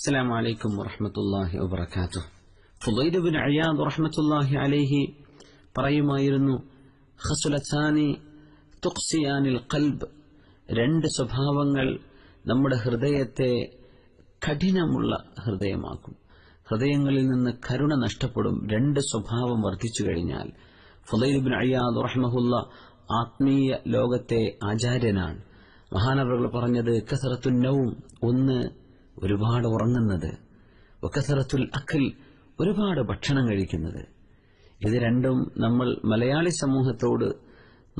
അസ്സലാമു അലൈക്കും വറഹ്മത്തുള്ളാഹി വബറകാതുഹു. ഫുളൈൽ ഇബ്നു അയാദ് റഹ്മത്തുള്ളാഹി അലൈഹി പറയുമായിരുന്നു, ഖസ്ലതാനി തുഖ്സിയാനിൽ ഖൽബ്, രണ്ട് സ്വഭാവങ്ങൾ നമ്മുടെ ഹൃദയത്തെ കഠിനമുള്ള ഹൃദയമാക്കും. ഹൃദയങ്ങളിൽ നിന്ന് കരുണ നഷ്ടപ്പെടും രണ്ട് സ്വഭാവം വർദ്ധിച്ചു കഴിഞ്ഞാൽ. ഫുളൈൽ ഇബ്നു അയാദ് റഹ്മഹുല്ലാ ആത്മീയ ലോകത്തെ ആചാര്യനാണ്. മഹാനവറുകൾ പറഞ്ഞത്, കസറത്തുൻ നൗം, ഒന്ന് ഒരുപാട് ഉറങ്ങുന്നത്, വകസറത്തുൽ അഖൽ, ഒരുപാട് ഭക്ഷണം കഴിക്കുന്നത്. ഇത് രണ്ടും നമ്മൾ മലയാളി സമൂഹത്തോട്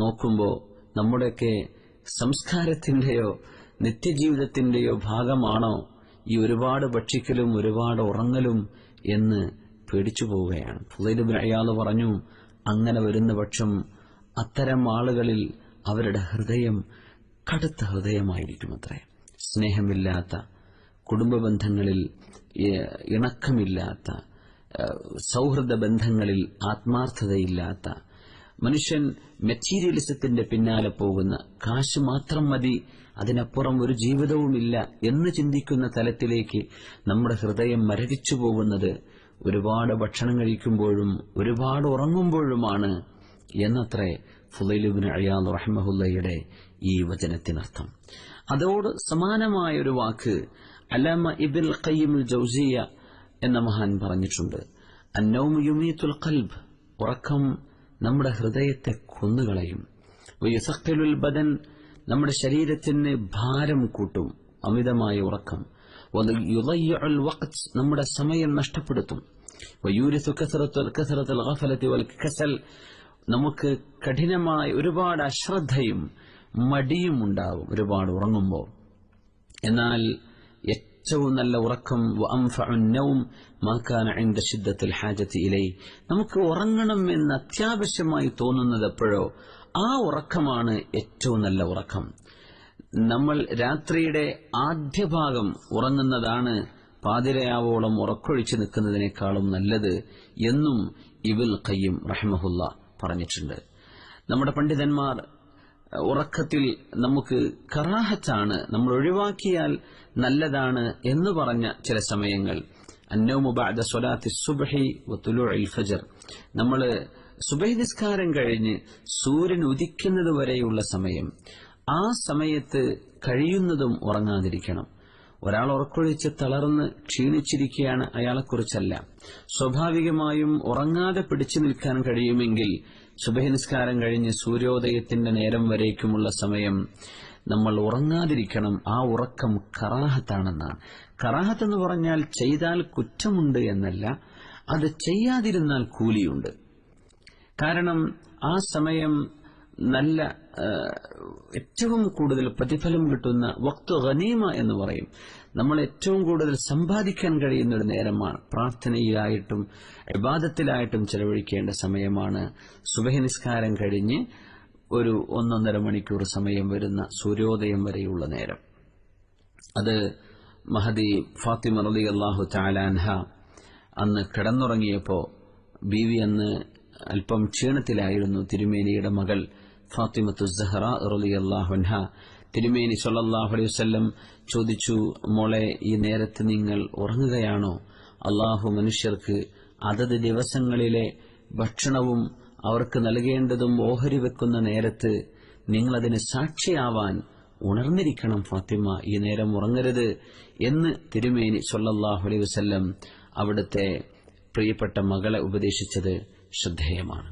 നോക്കുമ്പോൾ നമ്മുടെയൊക്കെ സംസ്കാരത്തിന്റെയോ നിത്യജീവിതത്തിന്റെയോ ഭാഗമാണോ ഈ ഒരുപാട് ഭക്ഷിക്കലും ഒരുപാട് ഉറങ്ങലും എന്ന് പേടിച്ചു പോവുകയാണ്. ഫുളൈൽ ഇബ്നു അയാദ് പറഞ്ഞു, അങ്ങനെ വരുന്ന പക്ഷം അത്തരം ആളുകളിൽ അവരുടെ ഹൃദയം കടുത്ത ഹൃദയമായിരിക്കുമത്രേ. സ്നേഹമില്ലാത്ത, കുടുംബ ബന്ധങ്ങളിൽ ഇണക്കമില്ലാത്ത, സൗഹൃദ ബന്ധങ്ങളിൽ ആത്മാർത്ഥതയില്ലാത്ത, മനുഷ്യൻ മെറ്റീരിയലിസത്തിന്റെ പിന്നാലെ പോകുന്ന, കാശ് മാത്രം മതി, അതിനപ്പുറം ഒരു ജീവിതവുമില്ല എന്ന് ചിന്തിക്കുന്ന തലത്തിലേക്ക് നമ്മുടെ ഹൃദയം മരവിച്ചു പോകുന്നത് ഒരുപാട് ഭക്ഷണം കഴിക്കുമ്പോഴും ഒരുപാട് ഉറങ്ങുമ്പോഴുമാണ് എന്നത്രേ ഫുളൈൽ ഇബ്നു അയാദ് റഹ്മഹുല്ലയുടെ ഈ വചനത്തിനർത്ഥം. അതോട് സമാനമായ ഒരു വാക്ക് അല്ലാമ ഇബ്നുൽ ഖയ്യിം അൽ ജൗസിയ്യ എന്ന മഹാൻ പറഞ്ഞിട്ടുണ്ട്. അന്നൗമു യുമീതുൽ ഖൽബ്, ഉറക്കം നമ്മുടെ ഹൃദയത്തെ കൊന്നുകളയും. വയുസഖിലുൽ ബദൻ, നമ്മുടെ ശരീരത്തിന് ഭാരം കൂട്ടും അമിതമായ ഉറക്കം. വയുളയ്യിഉൽ വഖ്ത്, നമ്മുടെ സമയം നഷ്ടപ്പെടുത്തും. വയൂരിസു കസറത്തുൽ ഗഫലതി വൽ കസൽ, നമുക്ക് കഠിനമായ ഒരുപാട് അശ്രദ്ധയും മടിയും ഉണ്ടാവും ഒരുപാട് ഉറങ്ങുമ്പോൾ. എന്നാൽ ഏറ്റവും നല്ല ഉറക്കം വഅൻഫഉൻ നൗം മാ കാന ഇൻദ ശിദ്ദത്തിൽ ഹാജത്തി ഇലൈ, നമുക്ക് ഉറങ്ങണം എന്ന് അത്യാവശ്യമായി തോന്നുന്നത് എപ്പോഴോ ആ ഉറക്കമാണ് ഏറ്റവും നല്ല ഉറക്കം. നമ്മൾ രാത്രിയുടെ ആദ്യ ഭാഗം ഉറങ്ങുന്നതാണ് പാതിരയാവോളം ഉറക്കൊഴിച്ചു നിൽക്കുന്നതിനേക്കാളും നല്ലത് എന്നും ഇബ്നുൽ ഖയ്യിം റഹ്മഹുല്ലാ പറഞ്ഞിട്ടുണ്ട്. നമ്മുടെ പണ്ഡിതന്മാർ ഉറക്കത്തിൽ നമുക്ക് കറാഹത്താണ്, നമ്മൾ ഒഴിവാക്കിയാൽ നല്ലതാണ് എന്ന് പറഞ്ഞ ചില സമയങ്ങൾ, അന്നൗമു ബഅദ സ്വലാത്തി സുബ്ഹി വതുലൂഇൽ ഫജ്ർ, നമ്മൾ സുബഹി നിസ്കാരം കഴിഞ്ഞ് സൂര്യൻ ഉദിക്കുന്നത് വരെയുള്ള സമയം, ആ സമയത്ത് കഴിയുന്നതും ഉറങ്ങാതിരിക്കണം. ഒരാൾ ഉറക്കൊഴിച്ച് തളർന്ന് ക്ഷീണിച്ചിരിക്കുകയാണ്, അയാളെക്കുറിച്ചല്ല. സ്വാഭാവികമായും ഉറങ്ങാതെ പിടിച്ചു നിൽക്കാൻ കഴിയുമെങ്കിൽ സുബഹി നിസ്കാരം കഴിഞ്ഞ് സൂര്യോദയത്തിന്റെ നേരം വരേക്കുമുള്ള സമയം നമ്മൾ ഉറങ്ങാതിരിക്കണം. ആ ഉറക്കം കറാഹത്താണെന്നാണ്. കറാഹത്ത് എന്ന് പറഞ്ഞാൽ ചെയ്താൽ കുറ്റമുണ്ട് എന്നല്ല, അത് ചെയ്യാതിരുന്നാൽ കൂലിയുണ്ട്. കാരണം ആ സമയം നല്ല ഏറ്റവും കൂടുതൽ പ്രതിഫലം കിട്ടുന്ന വഖ്തു ഗനീമ എന്ന് പറയും. നമ്മൾ ഏറ്റവും കൂടുതൽ സമ്പാദിക്കാൻ കഴിയുന്ന ഒരു നേരമാണ്. പ്രാർത്ഥനയിലായിട്ടും ഇബാദത്തിലായിട്ടും ചെലവഴിക്കേണ്ട സമയമാണ് സുബഹി നിസ്കാരം കഴിഞ്ഞ് ഒരു 1.5 മണിക്കൂർ സമയം വരുന്ന സൂര്യോദയം വരെയുള്ള നേരം. അത് മഹദി ഫാത്തിമ റളിയല്ലാഹു തആല അൻഹ അന്ന് കിടന്നുറങ്ങിയപ്പോൾ, ബീവി അന്ന് അല്പം ക്ഷീണത്തിലായിരുന്നു. തിരുമേനിയുടെ മകൾ ഫാത്തിമത്തു സഹറ റളിയല്ലാഹു അൻഹ തിരുമേനി സ്വല്ലല്ലാഹു അലൈഹി വസല്ലം ചോദിച്ചു, മോളെ, ഈ നേരത്ത് നിങ്ങൾ ഉറങ്ങുകയാണോ? അള്ളാഹു മനുഷ്യർക്ക് അതത് ദിവസങ്ങളിലെ ഭക്ഷണവും അവർക്ക് നൽകേണ്ടതും ഓഹരി വെക്കുന്ന നേരത്ത് നിങ്ങളതിന് സാക്ഷിയാവാൻ ഉണർന്നിരിക്കണം ഫാത്തിമ, ഈ നേരം ഉറങ്ങരുത് എന്ന് തിരുമേനി സ്വല്ലല്ലാഹു അലൈഹി വസല്ലം അവിടുത്തെ പ്രിയപ്പെട്ട മകളെ ഉപദേശിച്ചത് ശ്രദ്ധേയമാണ്.